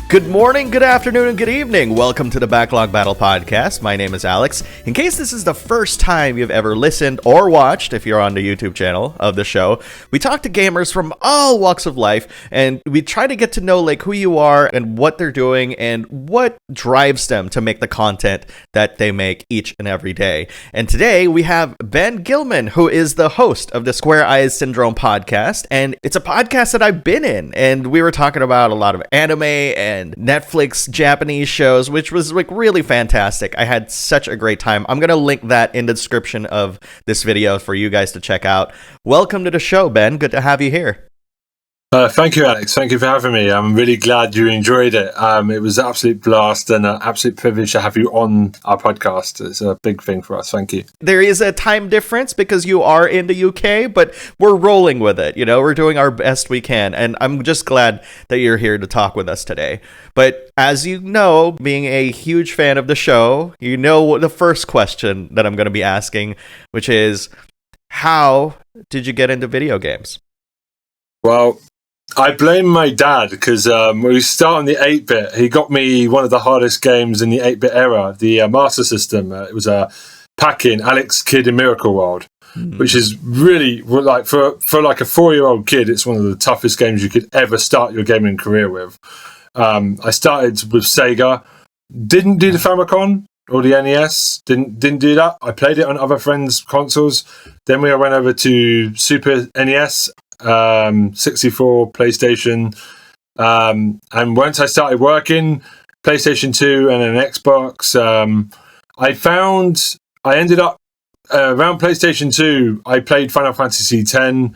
Good morning, good afternoon, and good evening. Welcome to the Backlog Battle Podcast. My name is Alex. In case this is the first time you've ever listened or watched, if you're on the YouTube channel of the show, we talk to gamers from all walks of life, and we try to get to know who you are and what they're doing and what drives them to make the content that they make each and every day. And today we have Ben Gilman, who is the host of the Square Eyes Syndrome podcast, and it's a podcast that I've been in, and we were talking about a lot of anime and Netflix Japanese shows, which was really fantastic. I had such a great time. I'm going to link that in the description of this video for you guys to check out. Welcome to the show, Ben. Good to have you here. Thank you, Alex. Thank you for having me. I'm really glad you enjoyed it. It was an absolute blast and an absolute privilege to have you on our podcast. It's a big thing for us. Thank you. There is a time difference because you are in the UK, but we're rolling with it. We're doing our best we can. And I'm just glad that you're here to talk with us today. But as you know, being a huge fan of the show, you know the first question that I'm going to be asking, which is, how did you get into video games? Well, I blame my dad because when we started on the 8-bit, he got me one of the hardest games in the 8-bit era, the Master System. It was a pack-in, Alex Kidd in Miracle World, which is really, for a 4-year-old kid, it's one of the toughest games you could ever start your gaming career with. I started with Sega, didn't do the Famicom or the NES, didn't do that. I played it on other friends' consoles. Then we went over to Super NES, 64, PlayStation, and once I started working, PlayStation 2 and an Xbox, I ended up around PlayStation 2, I played Final Fantasy X and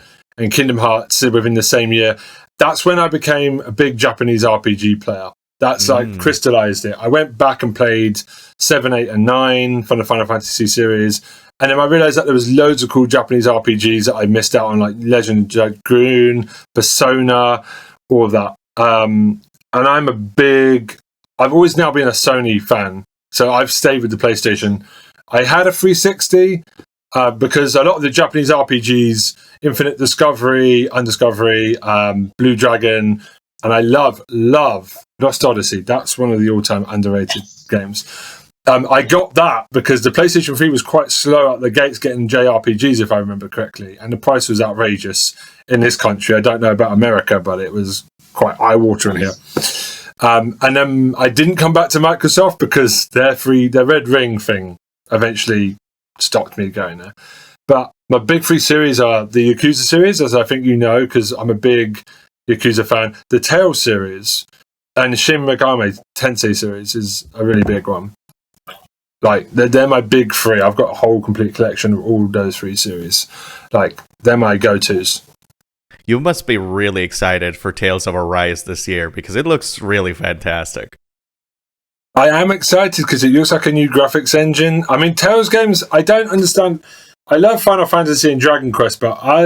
Kingdom Hearts within the same year. That's when I became a big Japanese RPG player. That's crystallized it. I went back and played 7, 8, and 9 from the Final Fantasy series. And then I realised that there was loads of cool Japanese RPGs that I missed out on, like Legend of Dragoon, Persona, all of that. And I've always now been a Sony fan. So I've stayed with the PlayStation. I had a 360 because a lot of the Japanese RPGs, Infinite Discovery, Undiscovery, Blue Dragon, and I love Lost Odyssey. That's one of the all-time underrated games. I got that because the PlayStation 3 was quite slow out the gates getting JRPGs, if I remember correctly, and the price was outrageous in this country. I don't know about America, but it was quite eye-watering here. And then I didn't come back to Microsoft because their Red Ring thing eventually stopped me going there. But my big 3 series are the Yakuza series, as I think you know, because I'm a big Yakuza fan. The Tales series and Shin Megami Tensei series is a really big one. They're my big 3. I've got a whole complete collection of all those 3 series. They're my go-tos. You must be really excited for Tales of Arise this year because it looks really fantastic. I am excited because it looks like a new graphics engine. I mean, Tales games, I don't understand. I love Final Fantasy and Dragon Quest, but I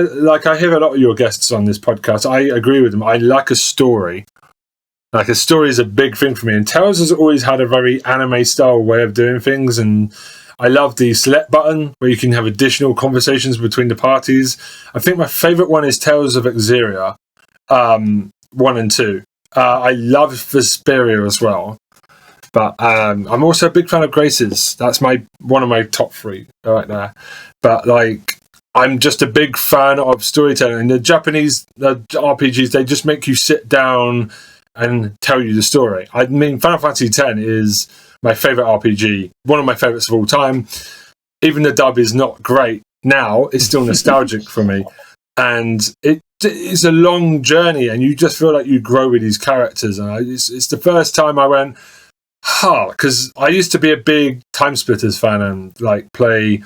hear a lot of your guests on this podcast. I agree with them. I like a story. A story is a big thing for me, and Tales has always had a very anime-style way of doing things, and I love the select button where you can have additional conversations between the parties. I think my favourite one is Tales of Exeria, 1 and 2. I love Vesperia as well, but I'm also a big fan of Graces. That's one of my top 3 right there. But I'm just a big fan of storytelling, and the Japanese RPGs, they just make you sit down and tell you the story. I mean, Final Fantasy X is my favourite RPG, one of my favourites of all time. Even the dub is not great now, it's still nostalgic for me. And it's a long journey, and you just feel like you grow with these characters. And it's the first time I went, because I used to be a big Time Splitters fan and play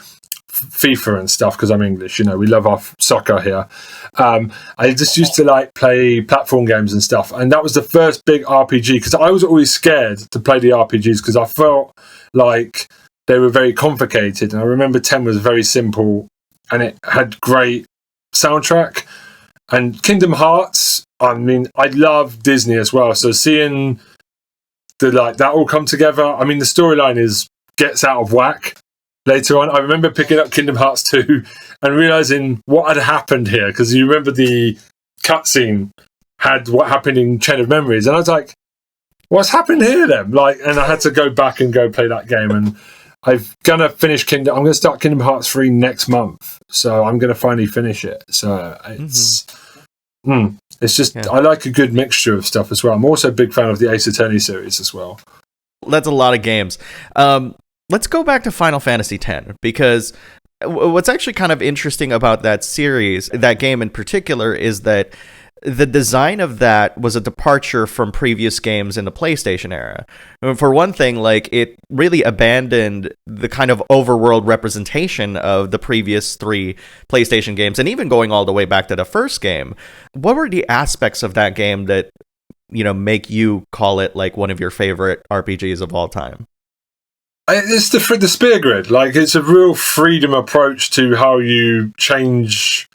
FIFA and stuff because I'm English, we love our soccer here. I just used to play platform games and stuff, and that was the first big RPG because I was always scared to play the RPGs because I felt like they were very complicated, and I remember 10 was very simple and it had great soundtrack. And Kingdom Hearts, I mean, I love Disney as well, so seeing that all come together, I mean, the storyline gets out of whack later on. I remember picking up Kingdom Hearts 2 and realising what had happened here, because you remember the cutscene had what happened in Chain of Memories, and I was like, what's happened here then? Like, and I had to go back and go play that game, and I'm going to start Kingdom Hearts 3 next month, so I'm going to finally finish it. So it's just, I like a good mixture of stuff as well. I'm also a big fan of the Ace Attorney series as well. That's a lot of games. Let's go back to Final Fantasy X, because what's actually kind of interesting about that series, that game in particular, is that the design of that was a departure from previous games in the PlayStation era. For one thing, like, it really abandoned the kind of overworld representation of the previous 3 PlayStation games, and even going all the way back to the first game. What were the aspects of that game that, you know, make you call it like one of your favorite RPGs of all time? It's the spear grid. Like, it's a real freedom approach to how you change.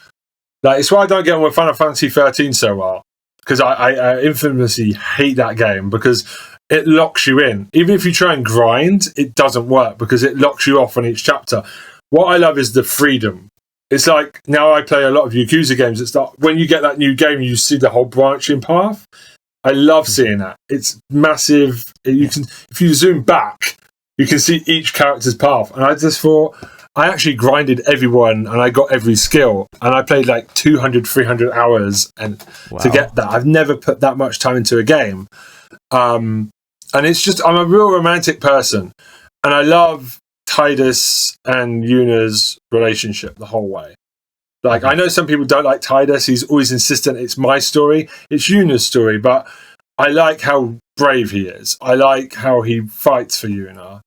Like, it's why I don't get on with Final Fantasy 13 so well, because I infamously hate that game because it locks you in. Even if you try and grind, it doesn't work because it locks you off on each chapter. What I love is the freedom. It's like, now I play a lot of Yakuza games. It's like when you get that new game, you see the whole branching path. I love seeing that. It's massive. You can, if you zoom back, you can see each character's path. And I just thought, I actually grinded everyone and I got every skill. And I played like 200, 300 hours to get that. I've never put that much time into a game. And it's just, I'm a real romantic person. And I love Tidus and Yuna's relationship the whole way. Like, I know some people don't like Tidus. He's always insistent it's my story. It's Yuna's story. But I like how brave he is. I like how he fights for Yuna.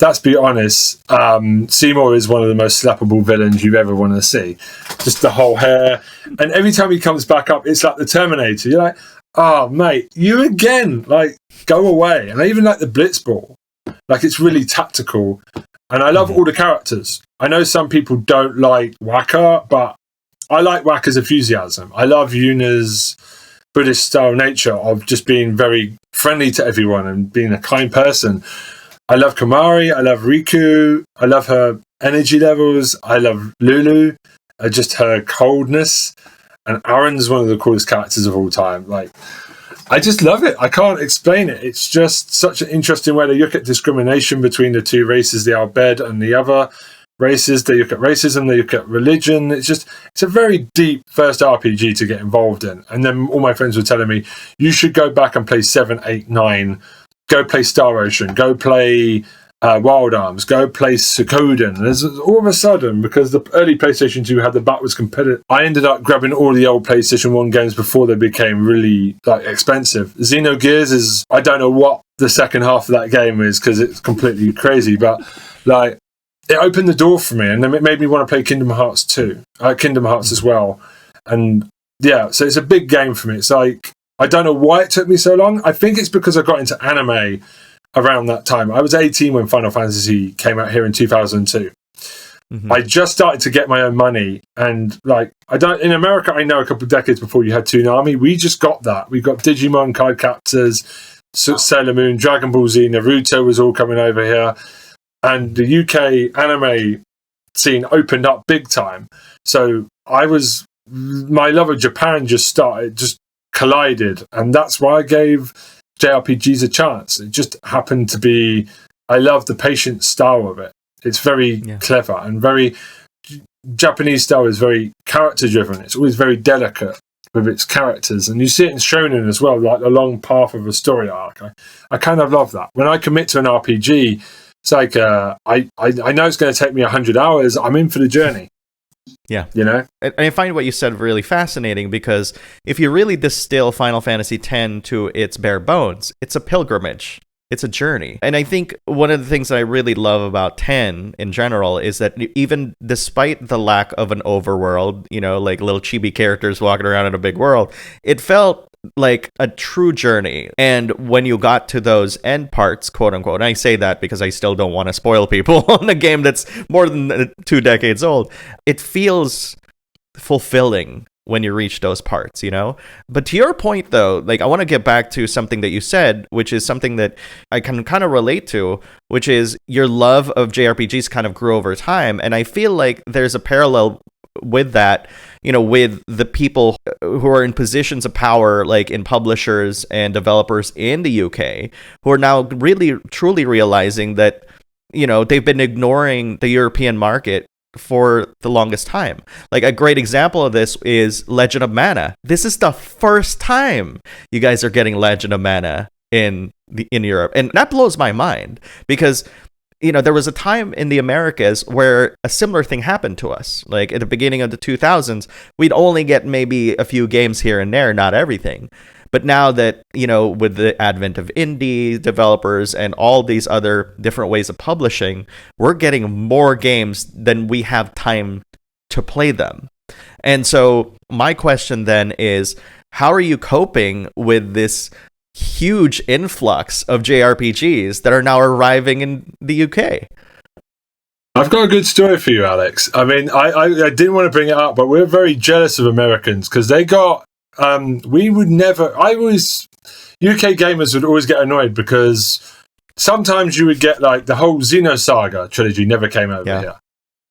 Let's be honest, Seymour is one of the most slappable villains you ever want to see. Just the whole hair. And every time he comes back up, it's like the Terminator. You're like, oh, mate, you again. Like, go away. And I even like the Blitzball. Like, it's really tactical. And I love all the characters. I know some people don't like Wakka, but I like Wakka's enthusiasm. I love Yuna's Buddhist-style nature of just being very friendly to everyone and being a kind person. I love Kamari. I love Riku. I love her energy levels. I love Lulu. Just her coldness. And Aaron's one of the coolest characters of all time. Like, I just love it. I can't explain it. It's just such an interesting way to look at discrimination between the two races, the Albed and the other races. They look at racism, they look at religion. It's a very deep first RPG to get involved in. And then all my friends were telling me, you should go back and play 7, 8, 9. Go play Star Ocean. Go play Wild Arms. Go play Suikoden. And there's all of a sudden, because the early PlayStation 2 had the backwards competitive, I ended up grabbing all the old PlayStation 1 games before they became really expensive. Xenogears is, I don't know what the second half of that game is because it's completely crazy, but like, it opened the door for me, and then it made me want to play Kingdom Hearts as well. And yeah, so it's a big game for me. It's like, I don't know why it took me so long. I think it's because I got into anime around that time. I was 18 when Final Fantasy came out here in 2002. I just started to get my own money, and like, in America, I know a couple of decades before you had Toonami, we just got that. We got Digimon, Card Captors, Sailor Moon, Dragon Ball Z, Naruto was all coming over here, and the UK anime scene opened up big time. So my love of Japan just collided, and that's why I gave JRPGs a chance. It just happened to be, I love the patient style of it. It's very clever, and very Japanese style is very character driven. It's always very delicate with its characters, and you see it in Shonen as well, like the long path of a story arc. I kind of love that. When I commit to an RPG, it's like I know it's going to take me 100 hours. I'm in for the journey. Yeah. You know? And I find what you said really fascinating, because if you really distill Final Fantasy X to its bare bones, it's a pilgrimage. It's a journey. And I think one of the things that I really love about 10 in general is that even despite the lack of an overworld, you know, like little chibi characters walking around in a big world, it felt like a true journey. And when you got to those end parts, quote unquote, and I say that because I still don't want to spoil people on a game that's more than 2 decades old, it feels fulfilling when you reach those parts, you know? But to your point, though, like, I want to get back to something that you said, which is something that I can kind of relate to, which is your love of JRPGs kind of grew over time. And I feel like there's a parallel with that, with the people who are in positions of power, like in publishers and developers in the UK, who are now really truly realizing that, they've been ignoring the European market for the longest time. Like a great example of this is Legend of Mana. This is the first time you guys are getting Legend of Mana in Europe, and that blows my mind because there was a time in the Americas where a similar thing happened to us. Like at the beginning of the 2000s, we'd only get maybe a few games here and there, not everything. But now that, with the advent of indie developers and all these other different ways of publishing, we're getting more games than we have time to play them. And so my question then is, how are you coping with this huge influx of JRPGs that are now arriving in the UK? I've got a good story for you, Alex. I mean, I didn't want to bring it up, but we're very jealous of Americans because they got... UK gamers would always get annoyed because sometimes you would get like the whole Xenosaga trilogy never came over here.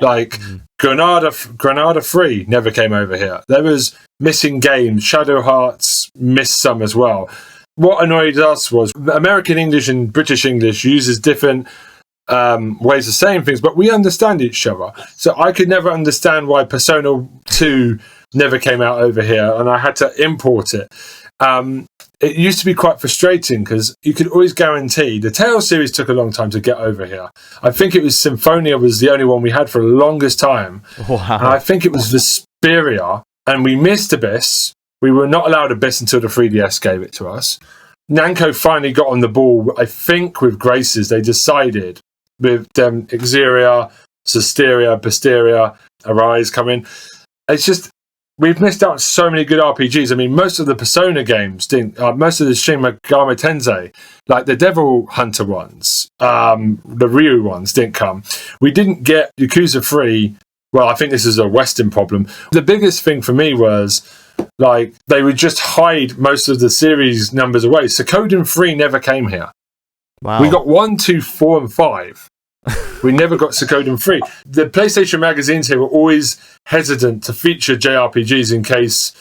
Like Granada Free never came over here. There was missing games. Shadow Hearts missed some as well. What annoyed us was American English and British English uses different ways of saying things, but we understand each other. So I could never understand why Persona 2 never came out over here, and I had to import it. It used to be quite frustrating because you could always guarantee the Tales series took a long time to get over here. I think it was Symphonia was the only one we had for the longest time. Wow. And I think it was Vesperia, and we missed Abyss. We were not allowed Abyss until the 3DS gave it to us. Namco finally got on the ball, I think, with Graces. They decided with Ixeria, Susteria, Pisteria, Arise coming. It's just... we've missed out on so many good RPGs. I mean, most of the Persona games didn't. Most of the Shin Megami Tensei, like the Devil Hunter ones, the Ryu ones, didn't come. We didn't get Yakuza 3. Well, I think this is a Western problem. The biggest thing for me was, like, they would just hide most of the series numbers away. Suikoden 3 never came here. Wow. We got 1, 2, 4, and 5. We never got Suikoden 3. The PlayStation magazines here were always hesitant to feature JRPGs in case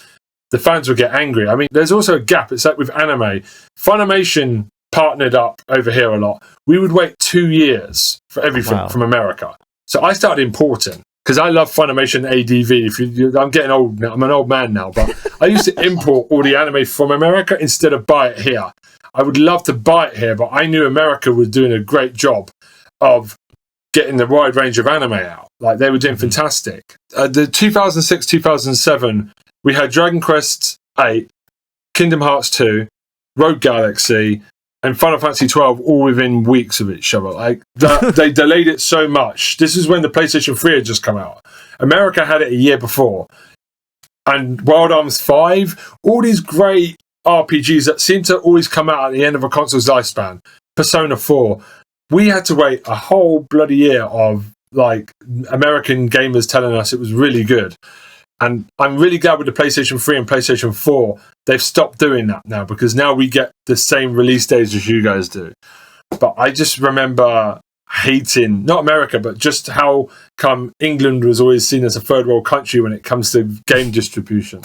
the fans would get angry. I mean, there's also a gap. It's like with anime. Funimation partnered up over here a lot. We would wait 2 years for everything from America. So I started importing because I love Funimation ADV. I'm getting old now. I'm an old man now, but I used to import all the anime from America instead of buy it here. I would love to buy it here, but I knew America was doing a great job of getting the wide range of anime out. Like, they were doing fantastic. The 2006-2007, we had Dragon Quest VIII, Kingdom Hearts 2, Rogue Galaxy, and Final Fantasy 12 all within weeks of each other. Like, they delayed it so much. This is when the PlayStation 3 had just come out. America had it a year before. And Wild Arms 5, all these great RPGs that seem to always come out at the end of a console's lifespan. Persona 4. We had to wait a whole bloody year of, like, American gamers telling us it was really good. And I'm really glad with the PlayStation 3 and PlayStation 4, they've stopped doing that now, because now we get the same release days as you guys do. But I just remember hating, not America, but just how come England was always seen as a third world country when it comes to game distribution.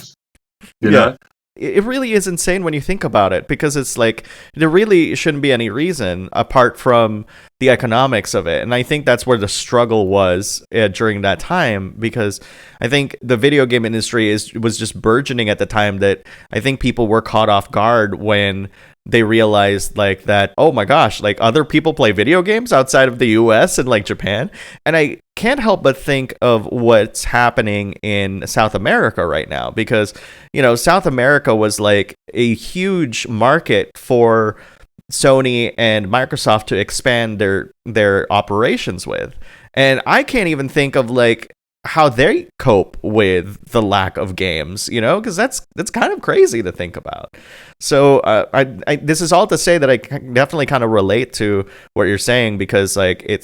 You know? It really is insane when you think about it, because it's like there really shouldn't be any reason apart from the economics of it. And I think that's where the struggle was during that time, because I think the video game industry was just burgeoning at the time, that I think people were caught off guard when they realized, like, that, oh my gosh, like, other people play video games outside of the US and like Japan. And I can't help but think of what's happening in South America right now, because, you know, South America was like a huge market for Sony and Microsoft to expand their operations with. And I can't even think of, like, how they cope with the lack of games, you know, because that's kind of crazy to think about. So I this is all to say that I definitely kind of relate to what you're saying, because, like, it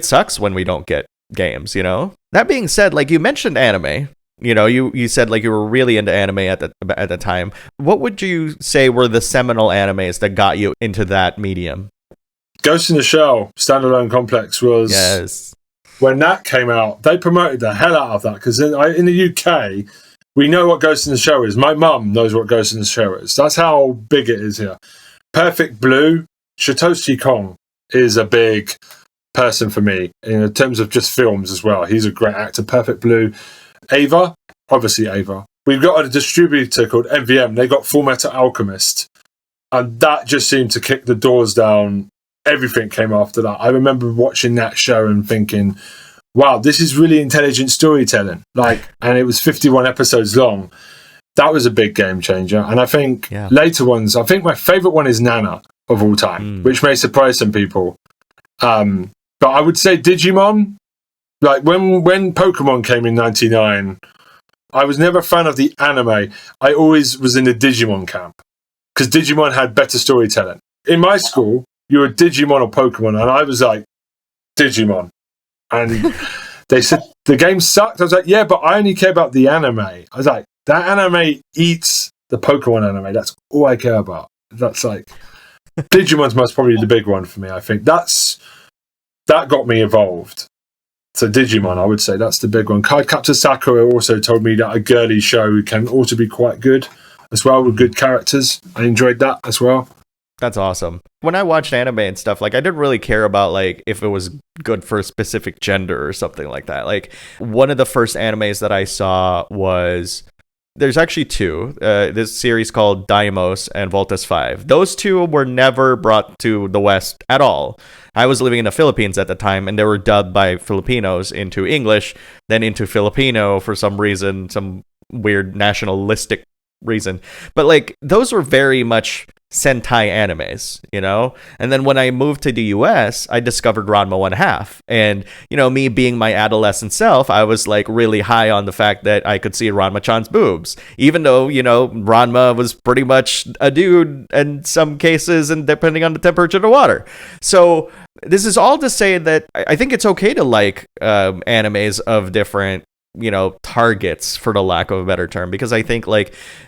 sucks when we don't get games, you know. That being said, like, you mentioned anime. You know, you said, like, you were really into anime at the time. What would you say were the seminal animes that got you into that medium? Ghost in the Shell standalone complex was when that came out, they promoted the hell out of that because in the UK, we know what Ghost in the Shell is. My mum knows what Ghost in the Shell is. That's how big it is here. Perfect Blue, Satoshi Kon is a big person for me in terms of just films as well. He's a great actor. Perfect Blue. Ava, obviously Ava. We've got a distributor called MVM. They got Full Metal Alchemist. And that just seemed to kick the doors down. Everything came after that. I remember watching that show and thinking, wow, this is really intelligent storytelling. And it was 51 episodes long. That was a big game changer. And I think later ones, I think my favourite one is Nana of all time, which may surprise some people. But I would say Digimon, like when Pokemon came in 99, I was never a fan of the anime. I always was in the Digimon camp because Digimon had better storytelling. In my school, you were Digimon or Pokemon, and I was like, Digimon. And they said the game sucked. I was like, yeah, but I only care about the anime. I was like, that anime eats the Pokemon anime. That's all I care about. That's like Digimon's most probably the big one for me. I think that got me involved. So Digimon, I would say that's the big one. Cardcaptor Sakura also told me that a girly show can also be quite good as well with good characters. I enjoyed that as well. That's awesome. When I watched anime and stuff, I didn't really care about if it was good for a specific gender or something like that. One of the first animes that I saw was, there's actually two. This series called Daimos and Voltes 5. Those two were never brought to the West at all. I was living in the Philippines at the time, and they were dubbed by Filipinos into English, then into Filipino for some reason, some weird nationalistic reason. But those were very much Sentai animes, and then when I moved to the US, I discovered Ranma 1/2, and me being my adolescent self, I was really high on the fact that I could see Ranma-chan's boobs, even though Ranma was pretty much a dude in some cases, and depending on the temperature of the water. So this is all to say that I think it's okay to animes of different targets, for the lack of a better term, because I think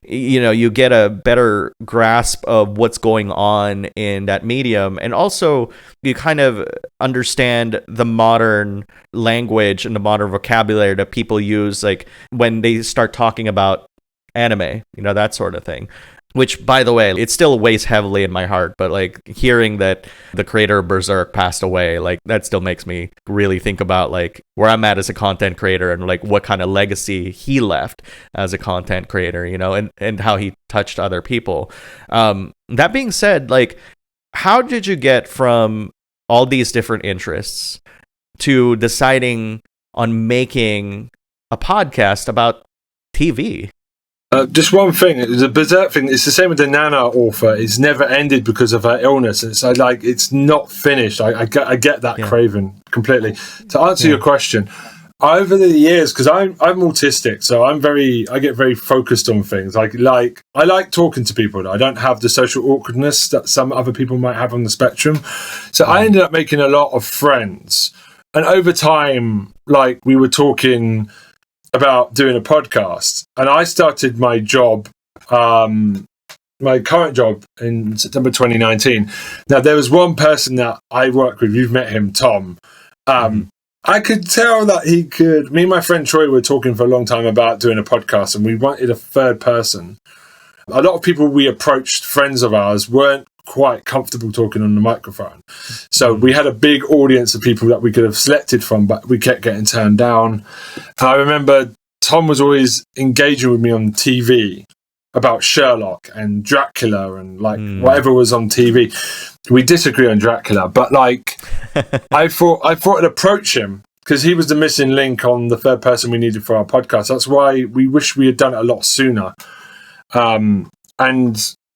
you get a better grasp of what's going on in that medium, and also you kind of understand the modern language and the modern vocabulary that people use when they start talking about anime, that sort of thing. Which, by the way, it still weighs heavily in my heart, but hearing that the creator of Berserk passed away, that still makes me really think about where I'm at as a content creator, and what kind of legacy he left as a content creator, and how he touched other people. That being said, how did you get from all these different interests to deciding on making a podcast about TV? Just one thing, the Berserk thing, it's the same with the Nana author. It's never ended because of her illness. It's it's not finished. I get that craving completely. To answer your question, over the years, because I'm autistic, so I get very focused on things. I like talking to people. I don't have the social awkwardness that some other people might have on the spectrum. So I ended up making a lot of friends. And over time, we were talking about doing a podcast, and I started my job, my current job, in September 2019. Now, there was one person that I work with. You've met him, Tom. I could tell that he could. Me and my friend Troy were talking for a long time about doing a podcast, and we wanted a third person. A lot of people we approached, friends of ours, weren't quite comfortable talking on the microphone. So we had a big audience of people that we could have selected from, but we kept getting turned down. And I remember Tom was always engaging with me on TV about Sherlock and Dracula and whatever was on TV. We disagree on Dracula, but I thought I'd approach him because he was the missing link on the third person we needed for our podcast. That's why we wish we had done it a lot sooner. And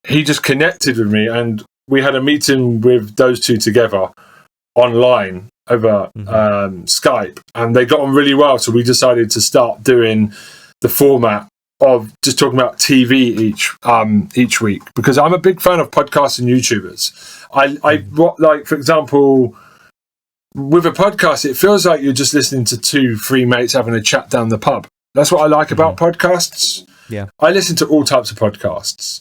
he just connected with me, and we had a meeting with those two together online over Skype, and they got on really well. So we decided to start doing the format of just talking about TV each week, because I'm a big fan of podcasts and YouTubers. For example, with a podcast, it feels like you're just listening to 2-3 mates having a chat down the pub. That's what I like about podcasts. Yeah, I listen to all types of podcasts.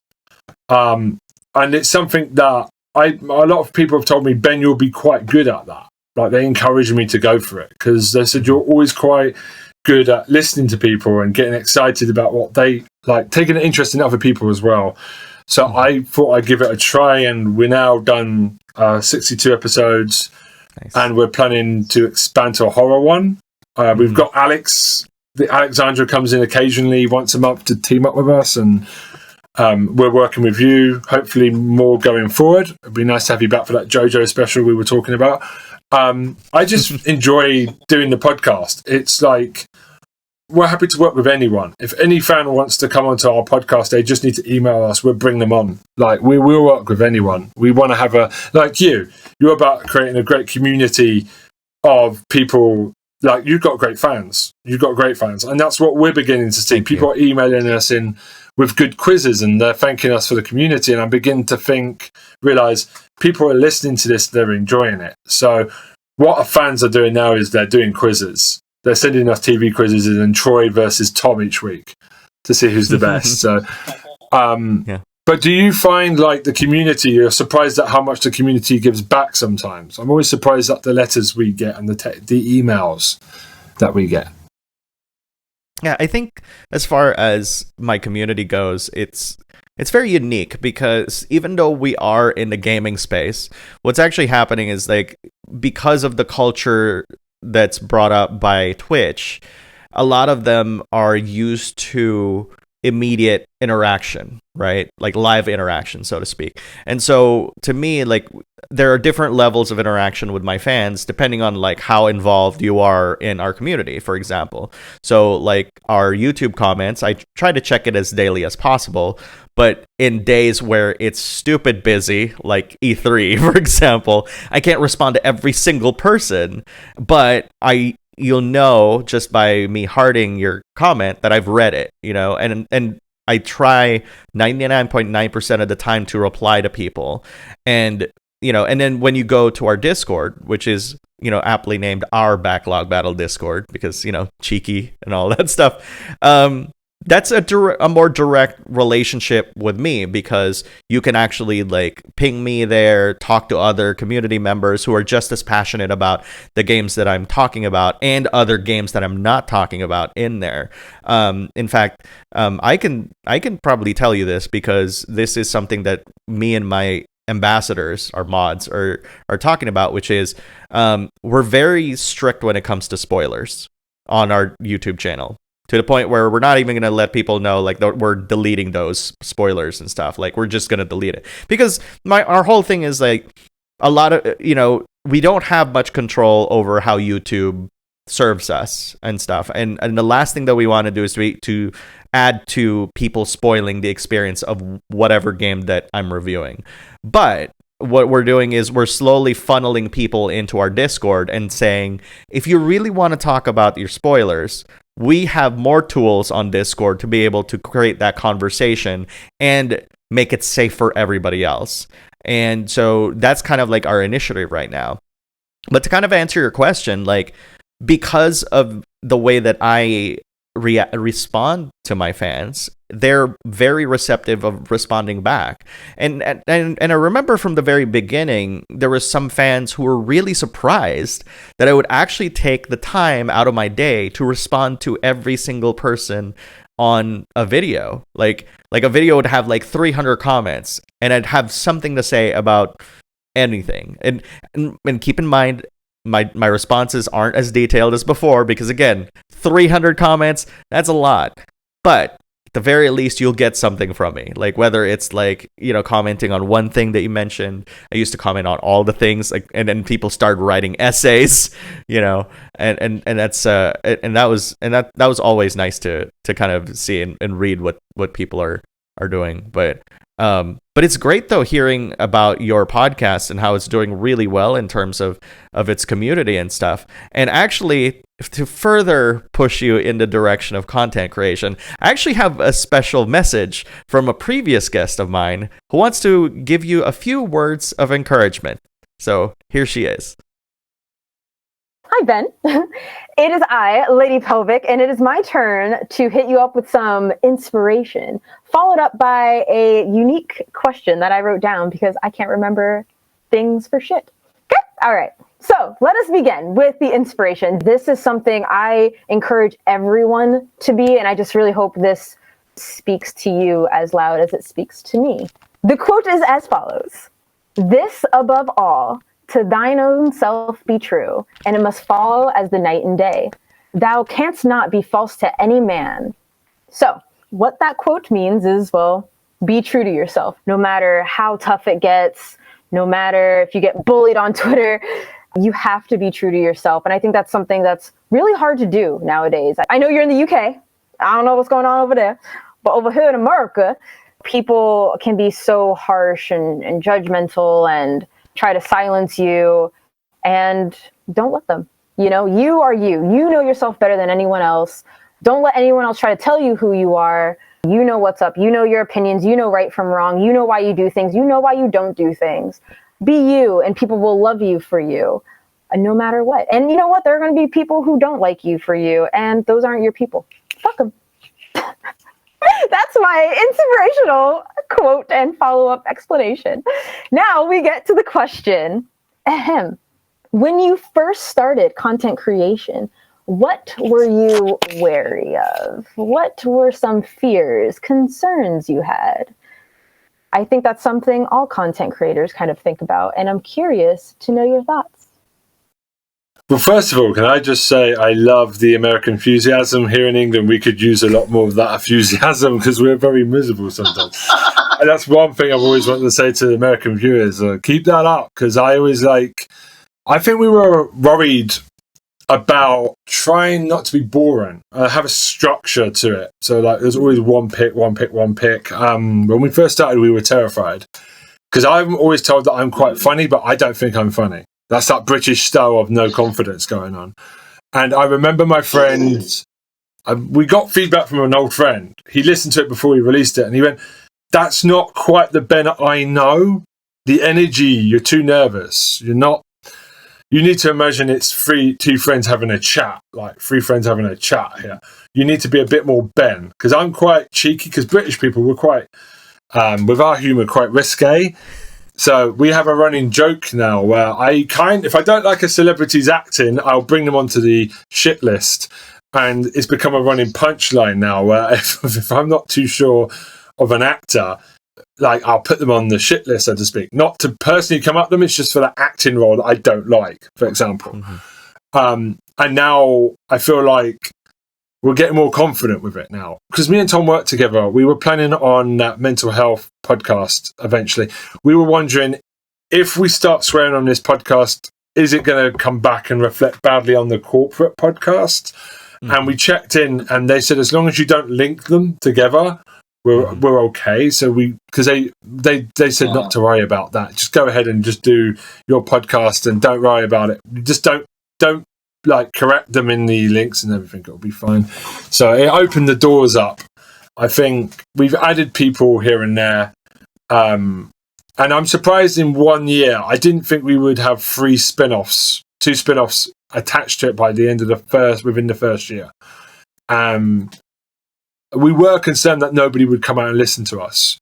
And it's something that a lot of people have told me, Ben, you'll be quite good at that. Like, they encouraged me to go for it, because they said you're always quite good at listening to people and getting excited about what they like, taking an interest in other people as well. So I thought I'd give it a try, and we're now done 62 episodes. Nice. And we're planning to expand to a horror one. We've got Alex. Alexandra comes in occasionally once a month to team up with us, and we're working with you. Hopefully more going forward. It'd be nice to have you back for that JoJo special we were talking about. I just enjoy doing the podcast. It's like, we're happy to work with anyone. If any fan wants to come onto our podcast, they just need to email us. We'll bring them on. Like, we will work with anyone. We want to have like you're about creating a great community of people. Like, you've got great fans. And that's what we're beginning to see. People are emailing us in with good quizzes, and they're thanking us for the community. And I'm beginning to realize people are listening to this, they're enjoying it. So what our fans are doing now is they're doing quizzes. They're sending us TV quizzes and Troy versus Tom each week to see who's the best. So, But do you find, like, the community, you're surprised at how much the community gives back sometimes? I'm always surprised at the letters we get and the emails that we get. Yeah, I think as far as my community goes, it's very unique, because even though we are in the gaming space, what's actually happening is, like, because of the culture that's brought up by Twitch, a lot of them are used to immediate interaction, right? Like live interaction, so to speak. And so to me, like, there are different levels of interaction with my fans depending on, like, how involved you are in our community, for example. So, like, our YouTube comments, I try to check it as daily as possible, but in days where it's stupid busy, like E3, for example, I can't respond to every single person, but you'll know just by me hearting your comment that I've read it, and I try 99.9% of the time to reply to people. And, and then when you go to our Discord, which is, aptly named our Backlog Battle Discord, because, cheeky and all that stuff, that's a more direct relationship with me, because you can actually, like, ping me there, talk to other community members who are just as passionate about the games that I'm talking about and other games that I'm not talking about in there. In fact, I can probably tell you this, because this is something that me and my ambassadors, our mods, are talking about, which is we're very strict when it comes to spoilers on our YouTube channel, to the point where we're not even going to let people know, like, we're deleting those spoilers and stuff. Like, we're just going to delete it, because our whole thing is, like, a lot of, we don't have much control over how YouTube serves us and stuff. And the last thing that we want to do is to add to people spoiling the experience of whatever game that I'm reviewing. But what we're doing is we're slowly funneling people into our Discord and saying, if you really want to talk about your spoilers, we have more tools on Discord to be able to create that conversation and make it safe for everybody else. And so that's kind of like our initiative right now. But to kind of answer your question, like, because of the way that I respond to my fans, they're very receptive of responding back. And I remember from the very beginning, there was some fans who were really surprised that I would actually take the time out of my day to respond to every single person on a video. Like a video would have like 300 comments, and I'd have something to say about anything. And keep in mind, my responses aren't as detailed as before, because again, 300 comments, that's a lot. But at the very least, you'll get something from me. Like, whether it's like, commenting on one thing that you mentioned. I used to comment on all the things, like, and then people started writing essays, and that's and that was always nice to kind of see and read what people are doing. But it's great, though, hearing about your podcast and how it's doing really well in terms of its community and stuff. And actually, to further push you in the direction of content creation, I actually have a special message from a previous guest of mine who wants to give you a few words of encouragement. So here she is. Hi, Ben. It is I, Lady Pelvic, and it is my turn to hit you up with some inspiration, followed up by a unique question that I wrote down because I can't remember things for shit. Okay? All right. So let us begin with the inspiration. This is something I encourage everyone to be, and I just really hope this speaks to you as loud as it speaks to me. The quote is as follows: "This above all, to thine own self be true, and it must fall as the night and day. Thou canst not be false to any man." So what that quote means is, well, be true to yourself, no matter how tough it gets, no matter if you get bullied on Twitter. You have to be true to yourself. And I think that's something that's really hard to do nowadays. I know you're in the UK. I don't know what's going on over there. But over here in America, people can be so harsh and judgmental and try to silence you. And don't let them. You know, you are you. You know yourself better than anyone else. Don't let anyone else try to tell you who you are. You know what's up. You know your opinions. You know right from wrong. You know why you do things. You know why you don't do things. Be you, and people will love you for you, no matter what. And you know what? There are going to be people who don't like you for you, and those aren't your people. Fuck them. That's my inspirational quote and follow-up explanation. Now we get to the question. Ahem. When you first started content creation, what were you wary of? What were some fears, concerns you had? I think that's something all content creators kind of think about, and I'm curious to know your thoughts. Well, first of all, can I just say I love the American enthusiasm. Here in England, we could use a lot more of that enthusiasm because we're very miserable sometimes. And that's one thing I've always wanted to say to the American viewers. Keep that up, because I think we were worried about trying not to be boring, have a structure to it. So there's always one pick. When we first started, we were terrified because I'm always told that I'm quite funny, but I don't think I'm funny. That's that British style of no confidence going on. And I remember my friend, we got feedback from an old friend. He listened to it before we released it, and he went, "That's not quite the Ben I know. The energy, you're too nervous. You need to imagine it's two friends having a chat, like three friends having a chat here. You need to be a bit more Ben," because I'm quite cheeky, because British people were quite, with our humour, quite risque. So we have a running joke now where if I don't like a celebrity's acting, I'll bring them onto the shit list. And it's become a running punchline now where if I'm not too sure of an actor, I'll put them on the shit list, so to speak. Not to personally come up them, it's just for that acting role that I don't like, for example. Mm-hmm. And now I feel like we're getting more confident with it now. Because me and Tom worked together. We were planning on that mental health podcast eventually. We were wondering, if we start swearing on this podcast, is it going to come back and reflect badly on the corporate podcast? Mm-hmm. And we checked in, and they said, as long as you don't link them together, we're okay. So because they said not to worry about that. Just go ahead and just do your podcast and don't worry about it. Just don't correct them in the links and everything. It'll be fine. So it opened the doors up. I think we've added people here and there. And I'm surprised in 1 year, I didn't think we would have two spin-offs attached to it by the end of within the first year. We were concerned that nobody would come out and listen to us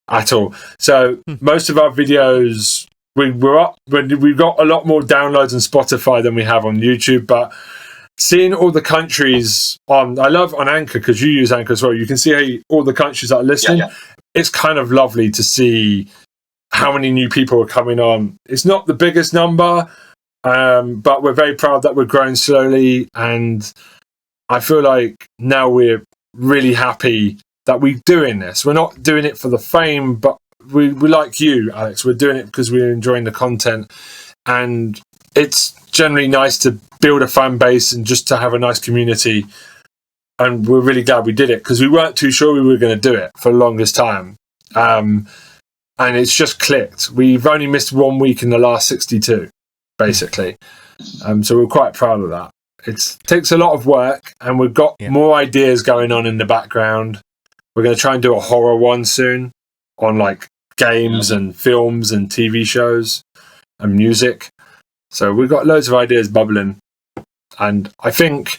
at all. So most of our videos, we've got a lot more downloads on Spotify than we have on YouTube. But seeing all the countries I love on Anchor, because you use Anchor as well. You can see all the countries that are listening. Yeah. It's kind of lovely to see how many new people are coming on. It's not the biggest number, but we're very proud that we're growing slowly. And I feel like now we're really happy that we're doing this. We're not doing it for the fame, but we like you, Alex. We're doing it because we're enjoying the content, and it's generally nice to build a fan base and just to have a nice community. And we're really glad we did it, because we weren't too sure we were going to do it for the longest time. And it's just clicked. We've only missed 1 week in the last 62, basically. So we're quite proud of that. It takes a lot of work, and we've got more ideas going on in the background. We're going to try and do a horror one soon on games and films and TV shows and music. So we've got loads of ideas bubbling. And I think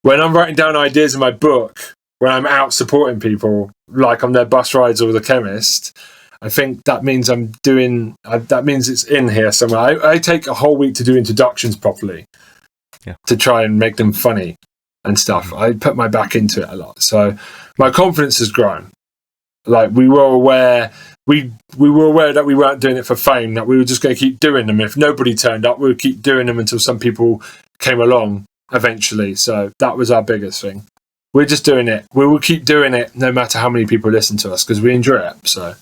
when I'm writing down ideas in my book, when I'm out supporting people, like on their bus rides or the chemist, I think that means that means it's in here somewhere. I take a whole week to do introductions properly, to try and make them funny and stuff. I put my back into it a lot, so my confidence has grown. Like we were aware that we weren't doing it for fame, that we were just going to keep doing them. If nobody turned up, we would keep doing them until some people came along eventually. So that was our biggest thing. We're just doing it. We will keep doing it no matter how many people listen to us, because we enjoy it. So,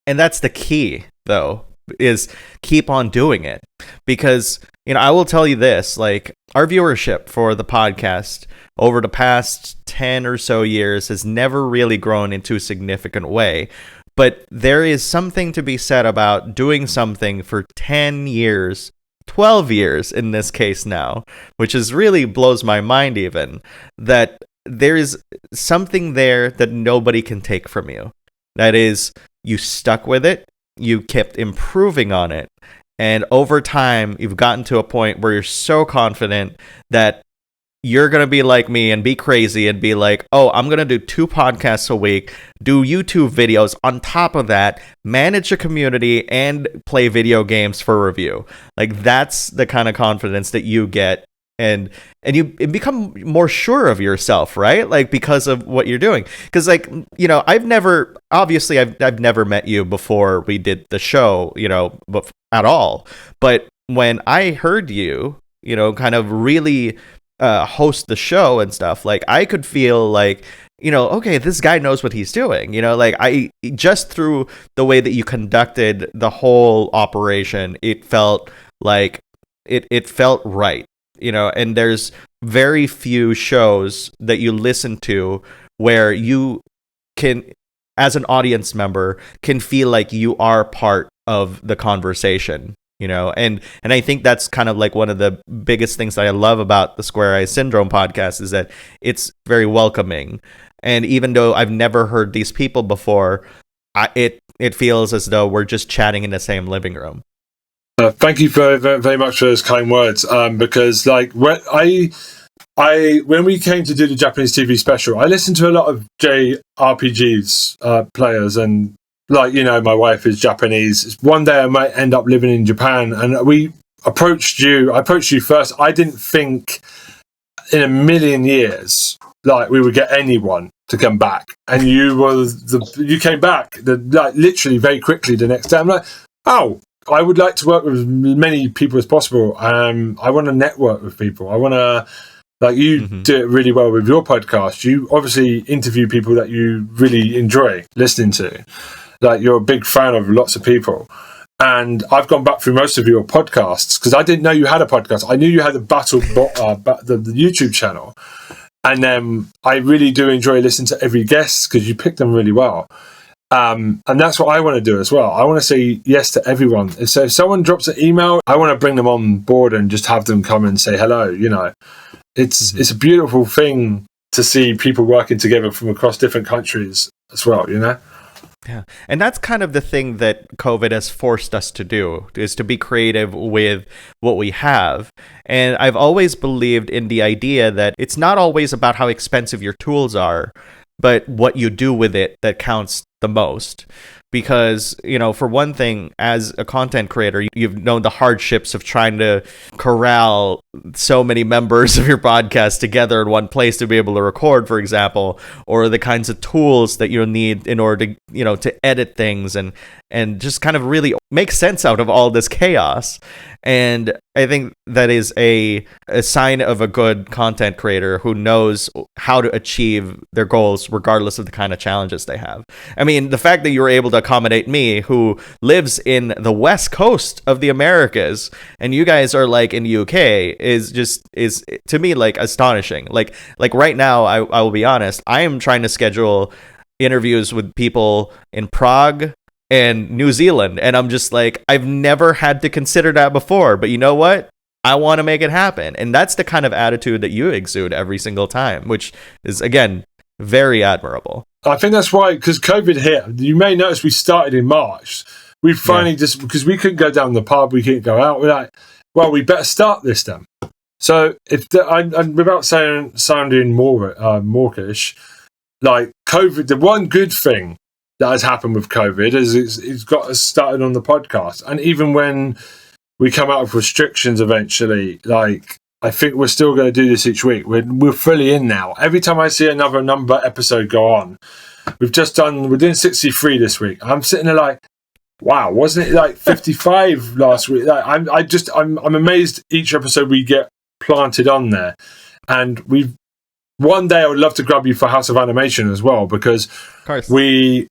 and that's the key, though, is keep on doing it. Because, I will tell you this, like, our viewership for the podcast over the past 10 or so years has never really grown into a significant way. But there is something to be said about doing something for 10 years, 12 years in this case now, which is really blows my mind even, that there is something there that nobody can take from you. That is, you stuck with it, you kept improving on it, and over time, you've gotten to a point where you're so confident that you're going to be like me and be crazy and be like, oh, I'm going to do 2 podcasts a week, do YouTube videos on top of that, manage a community, and play video games for review. Like, that's the kind of confidence that you get. And you become more sure of yourself, right? Like, because of what you're doing. Because, like, I've never met you before we did the show, at all. But when I heard you, kind of really host the show and stuff, like, I could feel like, okay, this guy knows what he's doing. Like, I just through the way that you conducted the whole operation, it felt like it felt right. And there's very few shows that you listen to where you can, as an audience member, can feel like you are part of the conversation, and I think that's kind of like one of the biggest things that I love about the Square Eyes Syndrome podcast is that it's very welcoming. And even though I've never heard these people before, it feels as though we're just chatting in the same living room. Thank you very, very much for those kind words. Because like when we came to do the Japanese TV special, I listened to a lot of JRPGs players, and like my wife is Japanese. One day I might end up living in Japan, and I approached you first. I didn't think in a million years like we would get anyone to come back, and you came back literally very quickly the next day. I'm like, oh, I would like to work with as many people as possible. I want to network with people. I want to, like, you do it really well with your podcast. You obviously interview people that you really enjoy listening to. Like, you're a big fan of lots of people. And I've gone back through most of your podcasts because I didn't know you had a podcast. I knew you had the the YouTube channel. And then I really do enjoy listening to every guest because you pick them really well. And that's what I want to do as well. I want to say yes to everyone. So if someone drops an email, I want to bring them on board and just have them come and say hello. It's a beautiful thing to see people working together from across different countries as well, Yeah. And that's kind of the thing that COVID has forced us to do, is to be creative with what we have. And I've always believed in the idea that it's not always about how expensive your tools are, but what you do with it that counts the most. Because, for one thing, as a content creator, you've known the hardships of trying to corral so many members of your podcast together in one place to be able to record, for example, or the kinds of tools that you'll need in order to, to edit things and just kind of really make sense out of all this chaos. And I think that is a sign of a good content creator who knows how to achieve their goals regardless of the kind of challenges they have. I mean, the fact that you were able to accommodate me, who lives in the west coast of the Americas, and you guys are like in the UK, is to me like astonishing. Like right now, I will be honest, I am trying to schedule interviews with people in Prague and New Zealand, and I'm just like, I've never had to consider that before, but you know what? I want to make it happen. And that's the kind of attitude that you exude every single time, which is, again, very admirable. I think that's why, because COVID hit, you may notice we started in March. We finally just, because we couldn't go down the pub, we couldn't go out, we're like, well, we better start this then. So I'm without sounding more mawkish, like COVID, the one good thing that has happened with COVID is it's got us started on the podcast. And even when we come out of restrictions eventually, like, I think we're still going to do this each week. We're fully in now. Every time I see another number episode go on, we're doing 63 this week. I'm sitting there like, wow, wasn't it like 55 last week? Like, I'm amazed each episode we get planted on there. And one day I would love to grab you for House of Animation as well, because we're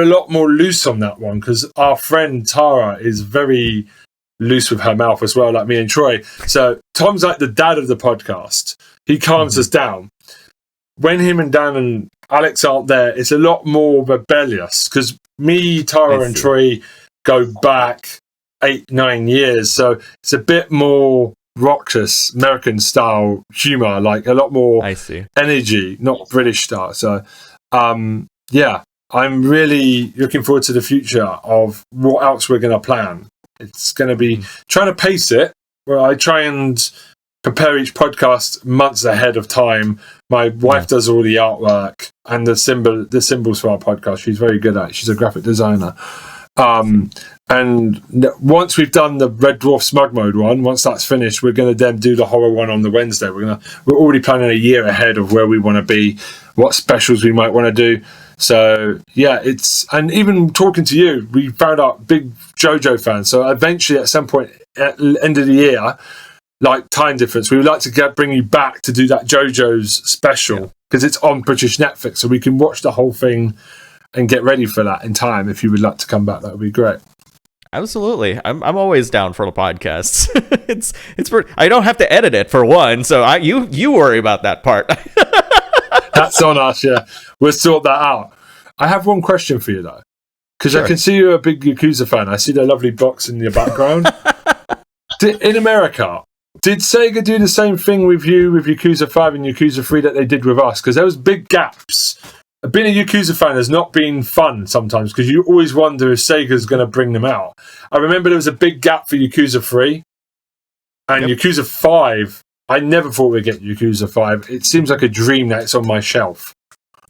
a lot more loose on that one, because our friend Tara is very loose with her mouth as well, like me and Troy. So Tom's like the dad of the podcast. He calms us down. When him and Dan and Alex aren't there, it's a lot more rebellious, because me, Tara and Troy go back 8-9 years. So it's a bit more raucous, American style humor, like a lot more energy, not British style. So yeah, I'm really looking forward to the future of what else we're going to plan. It's going to be trying to pace it, where I try and prepare each podcast months ahead of time. My wife does all the artwork and the symbols for our podcast. She's very good at it. She's a graphic designer. And once we've done the Red Dwarf Smug Mode one, once that's finished, we're going to then do the horror one on the Wednesday. We're already planning a year ahead of where we want to be, what specials we might want to do. So yeah, and even talking to you, we found out big JoJo fans. So eventually, at some point at the end of the year, like time difference, we would like to bring you back to do that JoJo's special, because it's on British Netflix, so we can watch the whole thing and get ready for that in time. If you would like to come back, that would be great. Absolutely, I'm always down for the podcasts. it's I don't have to edit it for one, so you worry about that part. That's on us. Yeah, we'll sort that out. I have one question for you though, because I can see you're a big Yakuza fan. I see the lovely box in your background. In America, did Sega do the same thing with you with Yakuza 5 and Yakuza 3 that they did with us? Because there was big gaps. Being a Yakuza fan has not been fun sometimes, because you always wonder if Sega's going to bring them out. I remember there was a big gap for Yakuza 3 and Yakuza 5. I never thought we'd get Yakuza 5. It seems like a dream that it's on my shelf.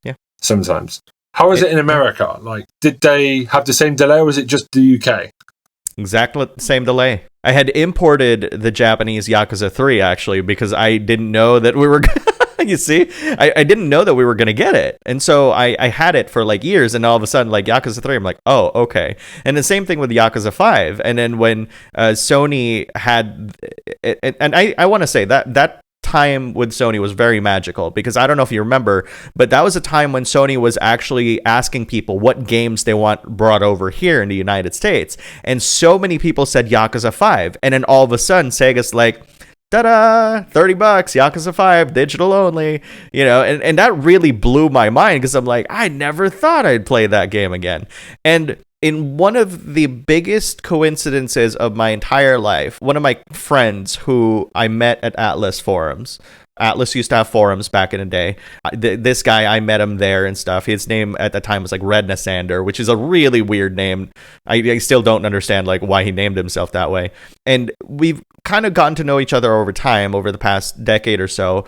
Yeah. Sometimes. How is it in America? Like, did they have the same delay, or was it just the UK? Exactly the same delay. I had imported the Japanese Yakuza 3, actually, because I didn't know that we were... You see? I didn't know that we were going to get it. And so I had it for like years, and all of a sudden, like Yakuza 3, I'm like, oh, okay. And the same thing with Yakuza 5. And then when Sony had... And I want to say that time with Sony was very magical, because I don't know if you remember, but that was a time when Sony was actually asking people what games they want brought over here in the United States. And so many people said Yakuza 5. And then all of a sudden, Sega's like, ta-da, $30, Yakuza 5, digital only, and that really blew my mind, because I'm like, I never thought I'd play that game again. And in one of the biggest coincidences of my entire life, one of my friends who I met at Atlas forums, Atlas used to have forums back in the day. This guy, I met him there and stuff. His name at the time was like Redna Sander, which is a really weird name. I still don't understand like why he named himself that way. And we've kind of gotten to know each other over time, over the past decade or so.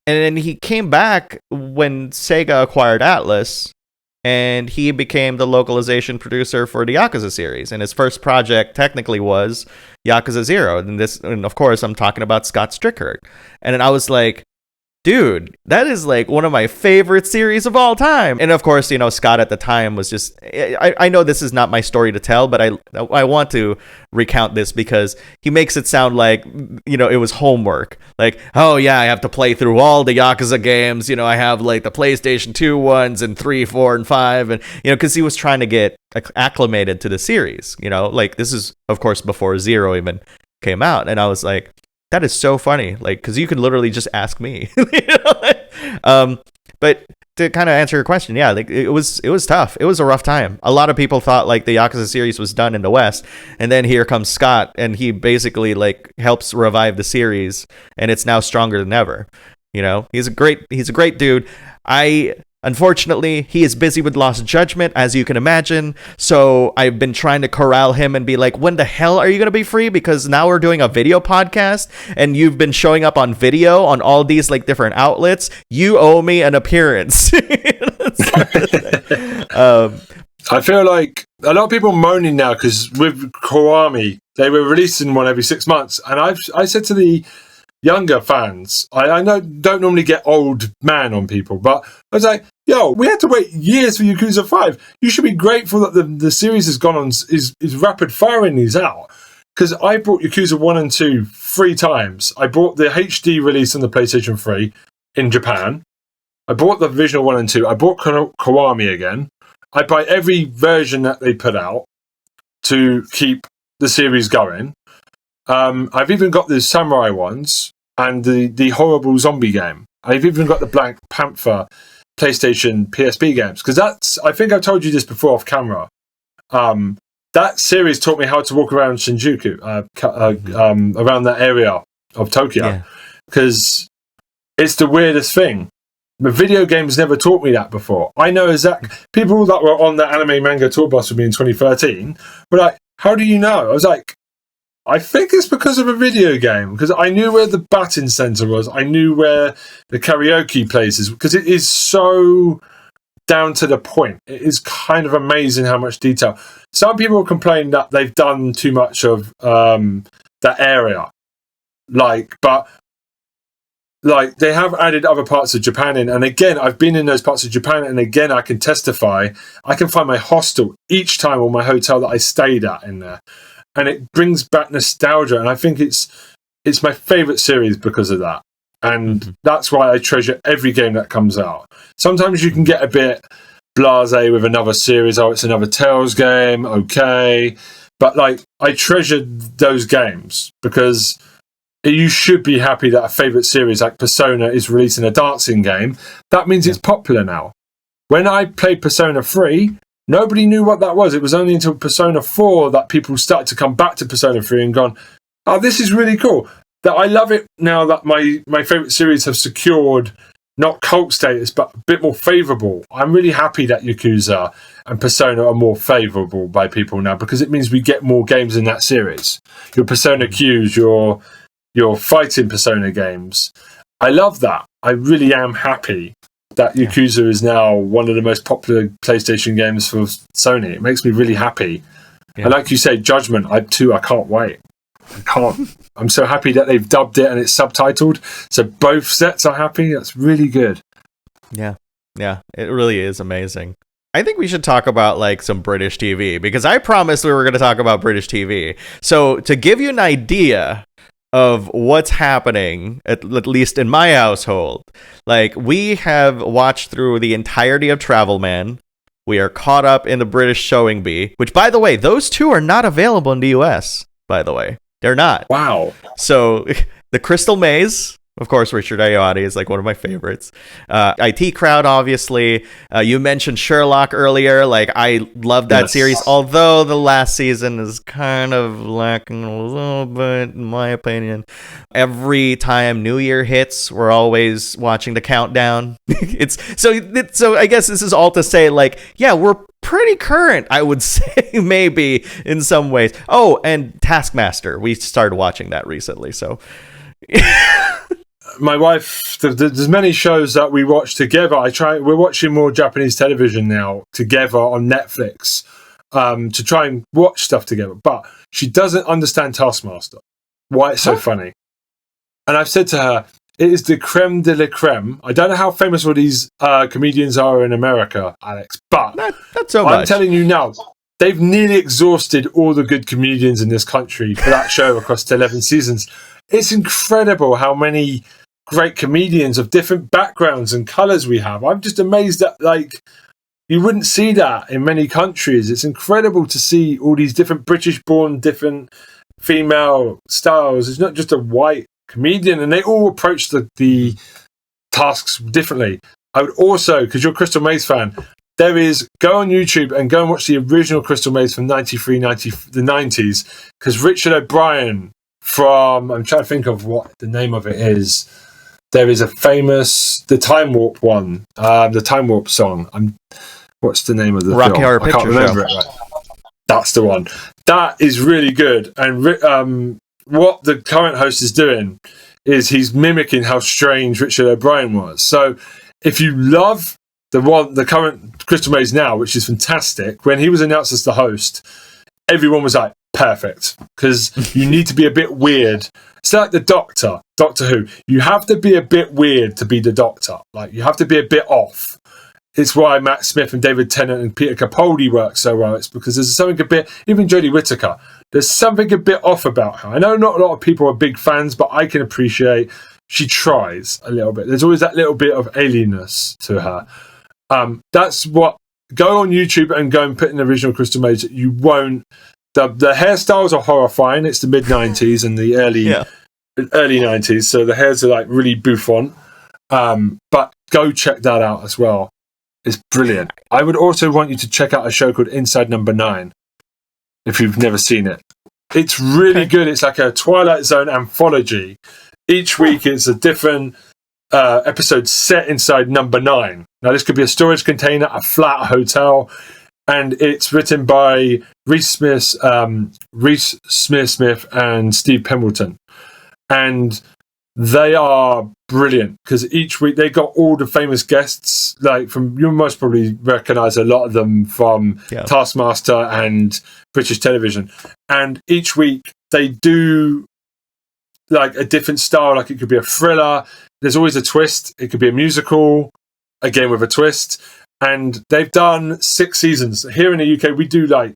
And then he came back when Sega acquired Atlas, and he became the localization producer for the Yakuza series. And his first project technically was Yakuza 0. And of course, I'm talking about Scott Strickert. And then I was like, dude, that is like one of my favorite series of all time. And of course, Scott at the time was just, I know this is not my story to tell, but I want to recount this because he makes it sound like, it was homework. Like, oh yeah, I have to play through all the Yakuza games. I have like the PlayStation 2 ones and 3, 4, and 5. And, because he was trying to get acclimated to the series, like this is, of course, before 0 even came out. And I was like, that is so funny, like, because you could literally just ask me. But to kind of answer your question, yeah, like it was tough. It was a rough time. A lot of people thought like the Yakuza series was done in the West, and then here comes Scott, and he basically like helps revive the series, and it's now stronger than ever. He's a great dude. I Unfortunately, he is busy with Lost Judgment, as you can imagine. So I've been trying to corral him and be like, when the hell are you going to be free? Because now we're doing a video podcast and you've been showing up on video on all these like different outlets. You owe me an appearance. I feel like a lot of people moaning now because with Kiwami, they were releasing one every 6 months. And I said to the younger fans, I know don't normally get old man on people, but I was like, yo, we had to wait years for Yakuza 5. You should be grateful that the series has gone on, is rapid firing these out. Because I bought Yakuza 1 and 2 3 times. I bought the HD release on the PlayStation 3 in Japan. I bought the Visual 1 and 2. I bought Kiwami again. I buy every version that they put out to keep the series going. I've even got the samurai ones and the horrible zombie game. I've even got the Black Panther PlayStation PSP games. Because I think I've told you this before off camera. That series taught me how to walk around Shinjuku, around that area of Tokyo. Because it's the weirdest thing. The video games never taught me that before. I know people that were on the anime manga tour bus with me in 2013 were like, how do you know? I was like, I think it's because of a video game, because I knew where the batting center was. I knew where the karaoke place is, because it is so down to the point. It is kind of amazing how much detail. Some people complain that they've done too much of that area. But they have added other parts of Japan in. And again, I've been in those parts of Japan, and again, I can testify. I can find my hostel each time, or my hotel that I stayed at in there. And it brings back nostalgia. And I think it's my favourite series because of that. And that's why I treasure every game that comes out. Sometimes you can get a bit blasé with another series. Oh, it's another Tales game. Okay. But I treasure those games because you should be happy that a favourite series like Persona is releasing a dancing game. That means it's popular now. When I played Persona 3, nobody knew what that was. It was only until Persona 4 that people started to come back to Persona 3 and gone, oh, this is really cool. That I love it now that my favourite series have secured not cult status, but a bit more favourable. I'm really happy that Yakuza and Persona are more favourable by people now, because it means we get more games in that series. Your Persona Qs, your fighting Persona games. I love that. I really am happy that Yakuza is now one of the most popular PlayStation games for Sony. It makes me really happy. Yeah. And like you say, Judgment, I can't wait. I'm so happy that they've dubbed it and it's subtitled. So both sets are happy. That's really good. Yeah. Yeah. It really is amazing. I think we should talk about some British TV, because I promised we were going to talk about British TV. So to give you an idea of what's happening, at least in my household, we have watched through the entirety of Travel Man. We are caught up in the British Showing Bee, which, by the way, those two are not available in the US, by the way. They're not. Wow. So the Crystal Maze, of course, Richard Ayoade is one of my favorites. IT Crowd, obviously. You mentioned Sherlock earlier. I love that series, although the last season is kind of lacking a little bit, in my opinion. Every time New Year hits, we're always watching the countdown. So I guess this is all to say, we're pretty current, I would say, maybe in some ways. Oh, and Taskmaster. We started watching that recently, so... My wife, there's many shows that we watch together. We're watching more Japanese television now together on Netflix to try and watch stuff together. But she doesn't understand Taskmaster, why it's so funny. And I've said to her, it is the creme de la creme. I don't know how famous all these comedians are in America, Alex, but not so much. I'm telling you now, they've nearly exhausted all the good comedians in this country for that show across 11 seasons. It's incredible how many great comedians of different backgrounds and colours we have. I'm just amazed that you wouldn't see that in many countries. It's incredible to see all these different British-born, different female styles. It's not just a white comedian, and they all approach the tasks differently. I would also, because you're a Crystal Maze fan, go on YouTube and go and watch the original Crystal Maze from the 90s, because Richard O'Brien from, I'm trying to think of what the name of it is. there is a famous the Time Warp one, the Time Warp song. What's the name of the Rocky film? Horror I can't Picture remember Show. it. Right. That's the one. That is really good. And what the current host is doing is he's mimicking how strange Richard O'Brien was. So if you love the current Crystal Maze now, which is fantastic, when he was announced as the host, everyone was like, perfect, because you need to be a bit weird. It's like the Doctor Who. You have to be a bit weird to be the Doctor. Like, you have to be a bit off. It's why Matt Smith and David Tennant and Peter Capaldi work so well. It's because there's something a bit, even Jodie Whittaker, there's something a bit off about her. I know not a lot of people are big fans, but I can appreciate she tries a little bit. There's always that little bit of alienness to her. That's what, go on YouTube and go and put in the original Crystal Maze. You won't, the hairstyles are horrifying. It's the mid-90s and the early 90s, so the hairs are like really bouffant. But go check that out as well. It's brilliant. I would also want you to check out a show called Inside Number 9 if you've never seen it. It's really good. It's like a Twilight Zone anthology. Each week it's a different episode set inside Number 9. Now, this could be a storage container, a flat, a hotel, and it's written by Reese Smith and Steve Pemberton. And they are brilliant because each week they got all the famous guests. Like, from, you most probably recognize a lot of them from Taskmaster and British television. And each week they do like a different style. Like, it could be a thriller. There's always a twist. It could be a musical, again with a twist. And they've done 6 seasons. Here in the UK, we do like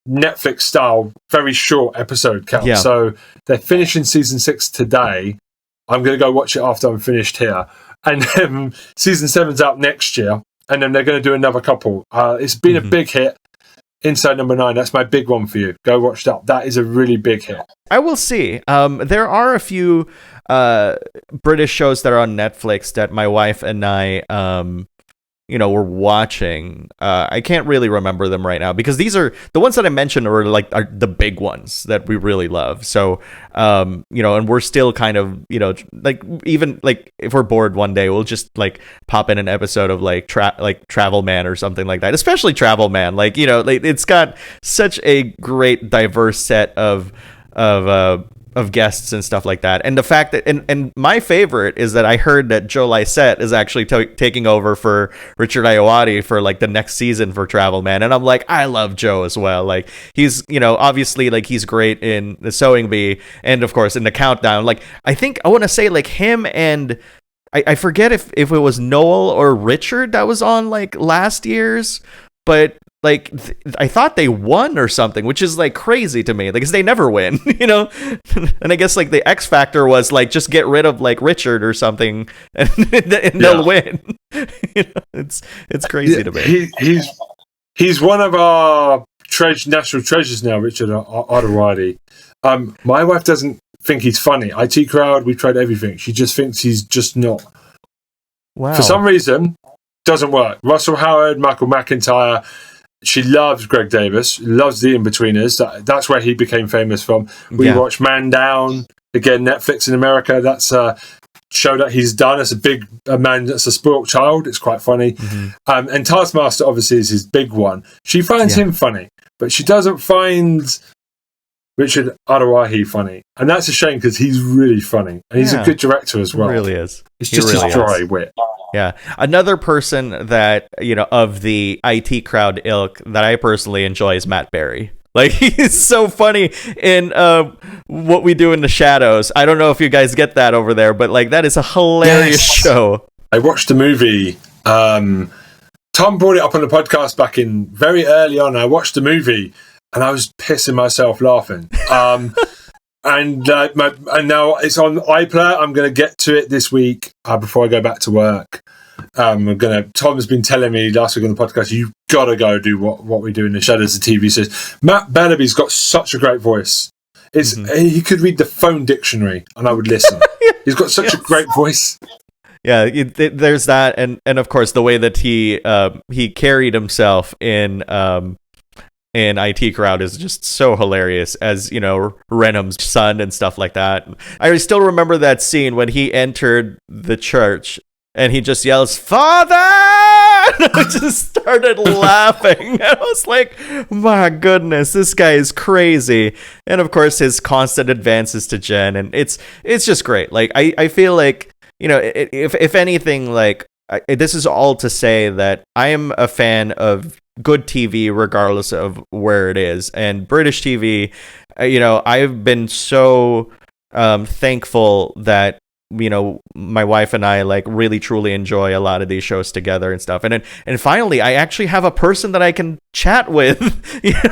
Netflix style, very short episode count. Yeah. So they're finishing season 6 today. I'm going to go watch it after I'm finished here. And then season 7's out next year. And then they're going to do another couple. It's been a big hit. Inside Number 9, that's my big one for you. Go watch that. That is a really big hit. I will see. There are a few British shows that are on Netflix that my wife and I were watching. I can't really remember them right now because these are the ones that I mentioned are the big ones that we really love. So, and we're still kind of, even like if we're bored one day, we'll just like pop in an episode of like Travel Man or something like that, especially Travel Man. It's got such a great diverse set of guests and stuff like that. And the fact that, and my favorite is that I heard that Joe Lycett is actually taking over for Richard Ayoade for like the next season for Travel Man. And I'm like, I love Joe as well. Like, he's, obviously like he's great in The Sewing Bee and of course in The Countdown. Like, I think I want to say like him and I forget if it was Noel or Richard that was on like last year's, but like I thought they won or something, which is like crazy to me, because they never win, And I guess like the X factor was like just get rid of like Richard or something, and they'll win. It's crazy to me. He's one of our national treasures now, Richard Ayoade. My wife doesn't think he's funny. IT Crowd, we've tried everything. She just thinks he's just not. Wow. For some reason, doesn't work. Russell Howard, Michael McIntyre. She loves Greg Davis, loves The Inbetweeners. That's where he became famous from. We watch Man Down, again, Netflix in America. That's a show that he's done as a man that's a spoiled child. It's quite funny. Mm-hmm. And Taskmaster, obviously, is his big one. She finds him funny, but she doesn't find Richard Ayoade funny. And that's a shame because he's really funny. And he's a good director as well. He really is. It's just his dry wit. Yeah. Another person that, of the IT Crowd ilk that I personally enjoy is Matt Berry. Like, he's so funny in What We Do in the Shadows. I don't know if you guys get that over there, but like that is a hilarious show. I watched the movie. Tom brought it up on the podcast back in very early on. I watched the movie and I was pissing myself laughing. And now it's on iPlayer. I'm going to get to it this week before I go back to work. Tom has been telling me last week on the podcast, you've got to go do what we do in the Shadows of TV series. Matt Bellaby's got such a great voice. He could read the phone dictionary and I would listen. He's got such a great voice. Yeah, there's that, and of course the way that he carried himself in in IT Crowd is just so hilarious as, Renham's son and stuff like that. I still remember that scene when he entered the church and he just yells, "Father!" And I just started laughing. I was like, my goodness, this guy is crazy. And of course, his constant advances to Jen, and it's just great. Like, I feel like, if anything, like, this is all to say that I am a fan of good TV regardless of where it is. And British TV, I've been so thankful that my wife and I like really truly enjoy a lot of these shows together and stuff. And finally, I actually have a person that I can chat with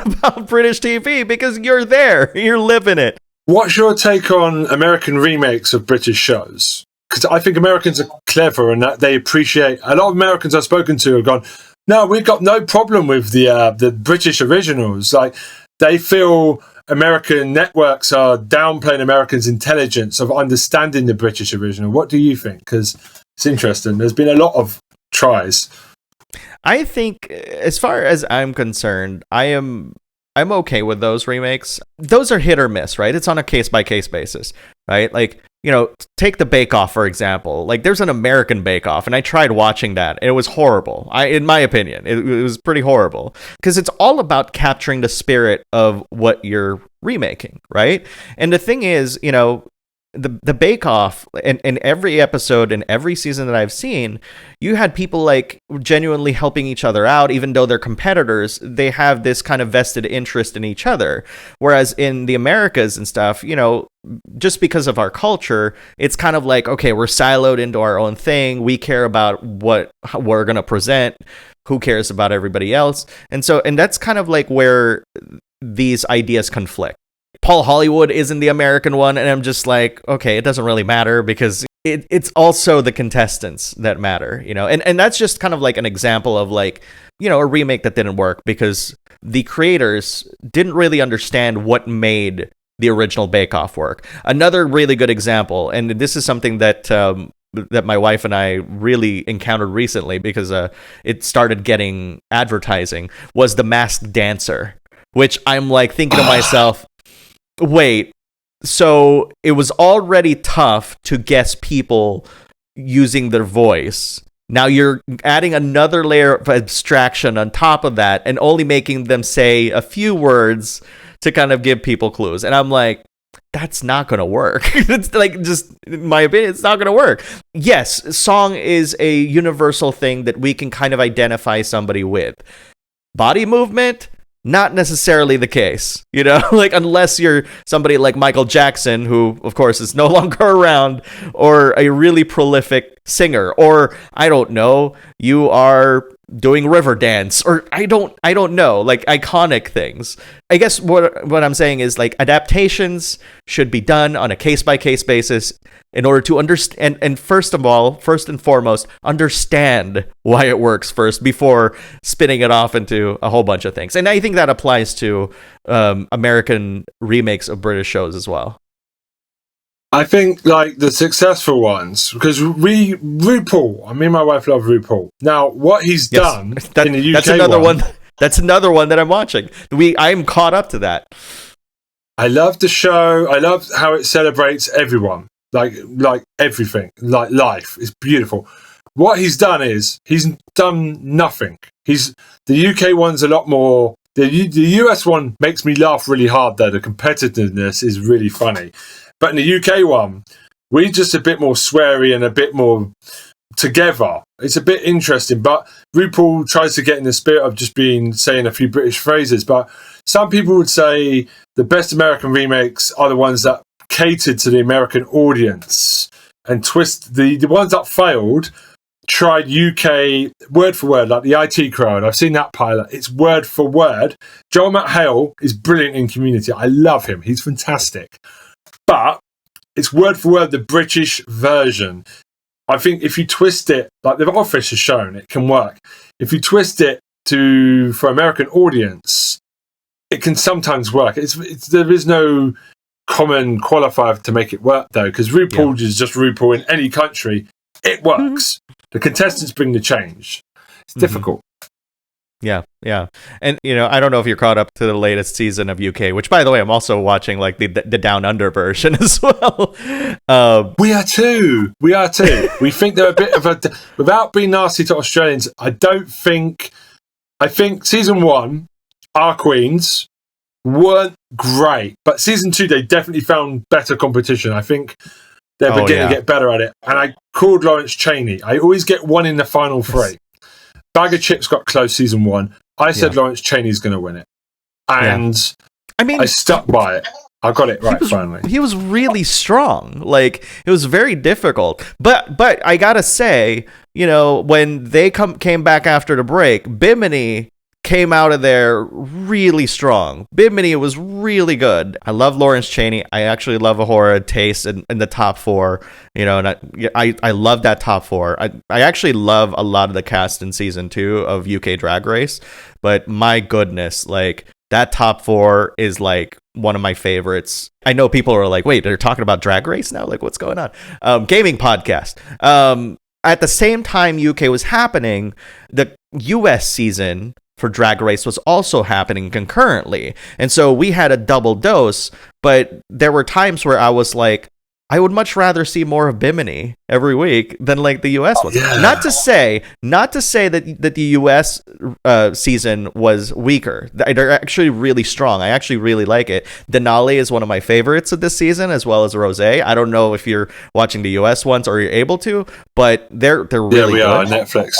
about British TV because you're there, you're living it. What's your take on American remakes of British shows? Because I think Americans are clever and that they appreciate. A lot of Americans I've spoken to have gone, "No, we've got no problem with the British originals." Like, they feel American networks are downplaying Americans' intelligence of understanding the British original. What do you think? Because it's interesting. There's been a lot of tries. I think, as far as I'm concerned, I'm okay with those remakes. Those are hit or miss, right? It's on a case-by-case basis, right? Like, take the Bake Off, for example. Like, there's an American Bake Off, and I tried watching that, and it was horrible. In my opinion, it was pretty horrible. Because it's all about capturing the spirit of what you're remaking, right? And the thing is, the Bake Off, in every episode, in every season that I've seen, you had people like genuinely helping each other out, even though they're competitors. They have this kind of vested interest in each other. Whereas in the Americas and stuff, just because of our culture, it's kind of like, okay, we're siloed into our own thing. We care about what we're going to present. Who cares about everybody else? And that's kind of like where these ideas conflict. Paul Hollywood isn't the American one, and I'm just like, okay, it doesn't really matter because it's also the contestants that matter, and that's just kind of like an example of like, a remake that didn't work because the creators didn't really understand what made the original Bake Off work. Another really good example, and this is something that my wife and I really encountered recently because it started getting advertising, was The Masked Dancer, which I'm like thinking to myself, wait, so it was already tough to guess people using their voice. Now you're adding another layer of abstraction on top of that and only making them say a few words to kind of give people clues. And I'm like, that's not going to work. It's like, just in my opinion, it's not going to work. Yes, song is a universal thing that we can kind of identify somebody with. Body movement, not necessarily the case, like unless you're somebody like Michael Jackson, who of course is no longer around, or a really prolific singer, or I don't know, you are doing Riverdance, or I don't know, like iconic things. I guess what I'm saying is like adaptations should be done on a case-by-case basis in order to understand, and first and foremost, understand why it works first before spinning it off into a whole bunch of things. And I think that applies to American remakes of British shows as well. I think like the successful ones, because RuPaul, me and my wife love RuPaul. Now, what he's done in the UK, that's another one that I'm watching. I'm caught up to that. I love the show. I love how it celebrates everyone, like everything, like life. It's beautiful. What he's done is he's done nothing. The UK one's a lot more. The US one makes me laugh really hard though. The competitiveness is really funny. But in the UK one, we're just a bit more sweary and a bit more together. It's a bit interesting, but RuPaul tries to get in the spirit of just saying a few British phrases. But some people would say the best American remakes are the ones that catered to the American audience and twist the ones that failed. Tried UK word for word, like the IT Crowd. I've seen that pilot. It's word for word. Joel McHale is brilliant in Community. I love him. He's fantastic. But it's word for word the British version. I think if you twist it, like The Office has shown, it can work. If you twist it for American audience, it can sometimes work. There is no common qualifier to make it work, though, because RuPaul is just RuPaul in any country. It works. The contestants bring the change. It's difficult. Yeah. And, I don't know if you're caught up to the latest season of UK, which, by the way, I'm also watching, like, the Down Under version as well. We are too. We think they're a bit of without being nasty to Australians, I think season 1, our queens weren't great, but season 2, they definitely found better competition. I think they're beginning to get better at it. And I called Lawrence Chaney. I always get one in the final 3. Bag of Chips got close season 1. I said Lawrence Chaney's going to win it. And I stuck by it. I got it right finally. He was really strong. Like, it was very difficult. But I got to say, when they came back after the break, Bimini came out of there really strong. Bimini was really good. I love Lawrence Chaney. I actually love Ahura Taste in the top 4. And I love that top 4. I actually love a lot of the cast in season 2 of UK Drag Race, but my goodness, like, that top 4 is like one of my favorites. I know people are like, wait, they're talking about Drag Race now? Like, what's going on? Gaming podcast. At the same time UK was happening, the US season for Drag Race was also happening concurrently. And so we had a double dose, but there were times where I was like, I would much rather see more of Bimini every week than like the US one. Yeah. Not to say that the US season was weaker. They're actually really strong. I actually really like it. Denali is one of my favorites of this season, as well as Rose. I don't know if you're watching the US ones or you're able to, but they're really good. Yeah, we are on Netflix.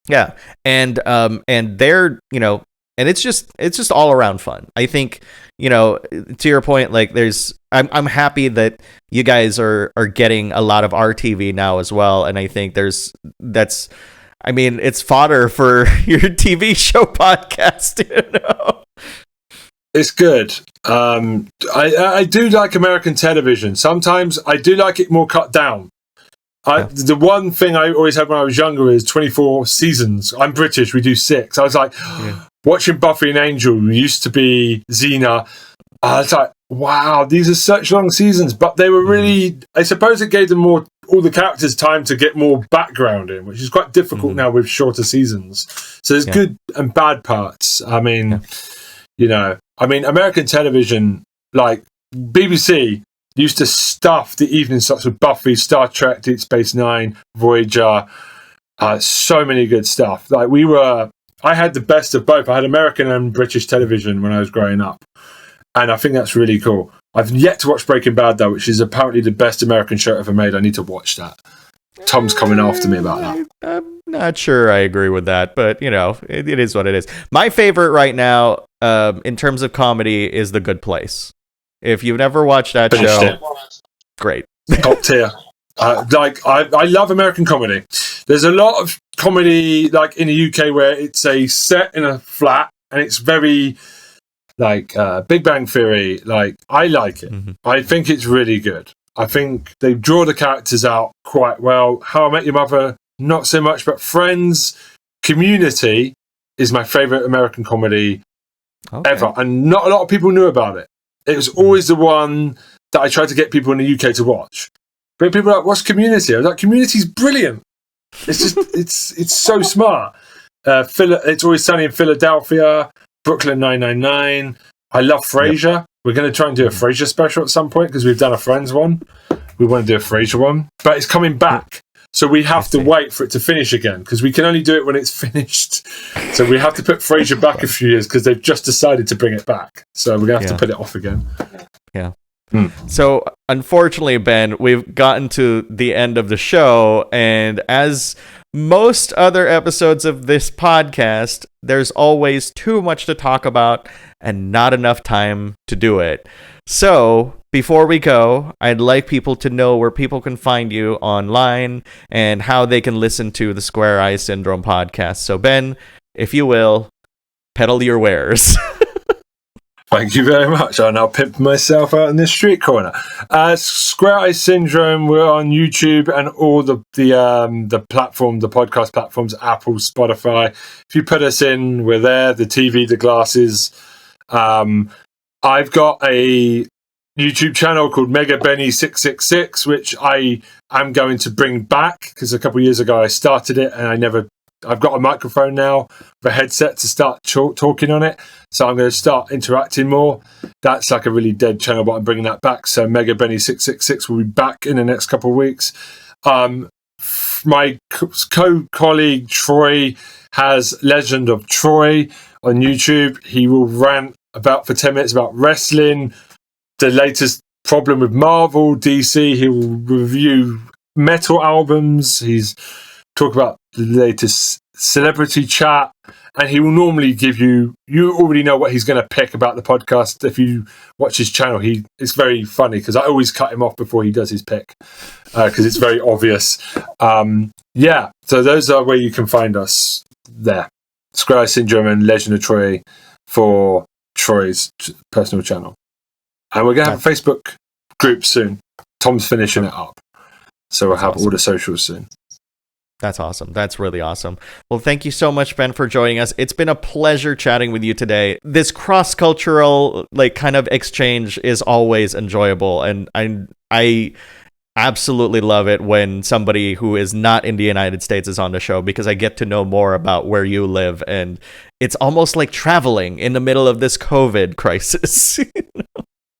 Yeah, and they're, and it's just all around fun. I think, to your point, like, I'm happy that you guys are getting a lot of RTV now as well, and I think it's fodder for your TV show podcast. It's good. I do like American television. Sometimes I do like it more cut down. The one thing I always had when I was younger is 24 seasons. I'm British, we do 6. I was like, watching Buffy and Angel, used to be Xena. I was like, wow, these are such long seasons. But they were really, I suppose it gave them all the characters time to get more background in, which is quite difficult now with shorter seasons. So there's good and bad parts. I mean, American television, like BBC, used to stuff the evening slots with Buffy, Star Trek, Deep Space Nine, Voyager, so many good stuff. Like, I had the best of both. I had American and British television when I was growing up, and I think that's really cool. I've yet to watch Breaking Bad, though, which is apparently the best American show ever made. I need to watch that. Tom's coming after me about that. I'm not sure I agree with that, but, it is what it is. My favorite right now, in terms of comedy, is The Good Place. If you've never watched that show, great. Top tier. I love American comedy. There's a lot of comedy, like, in the UK where it's a set in a flat and it's very, like, Big Bang Theory. Like, I like it. I think it's really good. I think they draw the characters out quite well. How I Met Your Mother, not so much, but Friends, Community is my favorite American comedy ever. And not a lot of people knew about it. It was always the one that I tried to get people in the UK to watch. But people are like, what's Community? I was like, Community's brilliant. It's just, it's so smart. It's Always Sunny in Philadelphia, Brooklyn 999. I love Frasier. Yep. We're going to try and do a Frasier special at some point because we've done a Friends one. We want to do a Frasier one. But it's coming back. So we have to wait for it to finish again because we can only do it when it's finished. So we have to put Frasier back a few years because they've just decided to bring it back. So we're going to have to put it off again. Yeah. So unfortunately, Ben, we've gotten to the end of the show. And as most other episodes of this podcast, there's always too much to talk about and not enough time to do it. So before we go, I'd like people to know where people can find you online and how they can listen to the Square Eye Syndrome podcast. So Ben, if you will, peddle your wares. Thank you very much. I'll now pimp myself out in this street corner. Square Eye Syndrome, we're on YouTube and all the podcast platforms, Apple, Spotify. If you put us in, we're there. The TV, the glasses. I've got a YouTube channel called Mega Benny 666, which I am going to bring back because a couple of years ago I started it and I never I've got a microphone now, a headset to start talking on it. So I'm going to start interacting more. That's like a really dead channel, but I'm bringing that back. So Mega Benny 666 will be back in the next couple of weeks. My colleague Troy has Legend of Troy on YouTube. He will rant for 10 minutes about wrestling, the latest problem with Marvel, DC. He will review metal albums. He's talk about the latest celebrity chat, and he will normally give you already know what he's going to pick about the podcast. If you watch his channel, it's very funny because I always cut him off before he does his pick because it's very obvious. So those are where you can find us there. Square Eye Syndrome and Legend of Troy for Troy's personal channel. And we're going to have a Facebook group soon. Tom's finishing it up. So we'll have all the socials soon. That's awesome. That's really awesome. Well, thank you so much, Ben, for joining us. It's been a pleasure chatting with you today. This cross-cultural kind of exchange is always enjoyable, and I absolutely love it when somebody who is not in the United States is on the show, because I get to know more about where you live, and it's almost like traveling in the middle of this COVID crisis.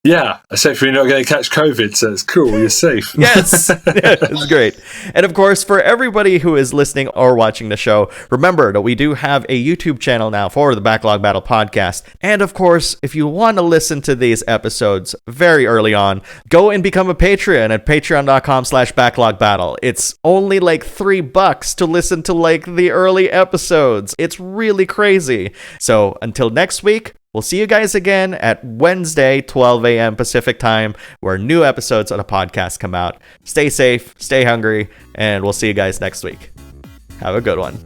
Yeah, except you're not going to catch COVID, so it's cool. You're safe. Yes, it's great. And of course, for everybody who is listening or watching the show, remember that we do have a YouTube channel now for the Backlog Battle podcast. And of course, if you want to listen to these episodes very early on, go and become a Patreon at patreon.com/backlogbattle. It's only like $3 to listen to the early episodes. It's really crazy. So until next week, we'll see you guys again at Wednesday, 12 a.m. Pacific time, where new episodes of the podcast come out. Stay safe, stay hungry, and we'll see you guys next week. Have a good one.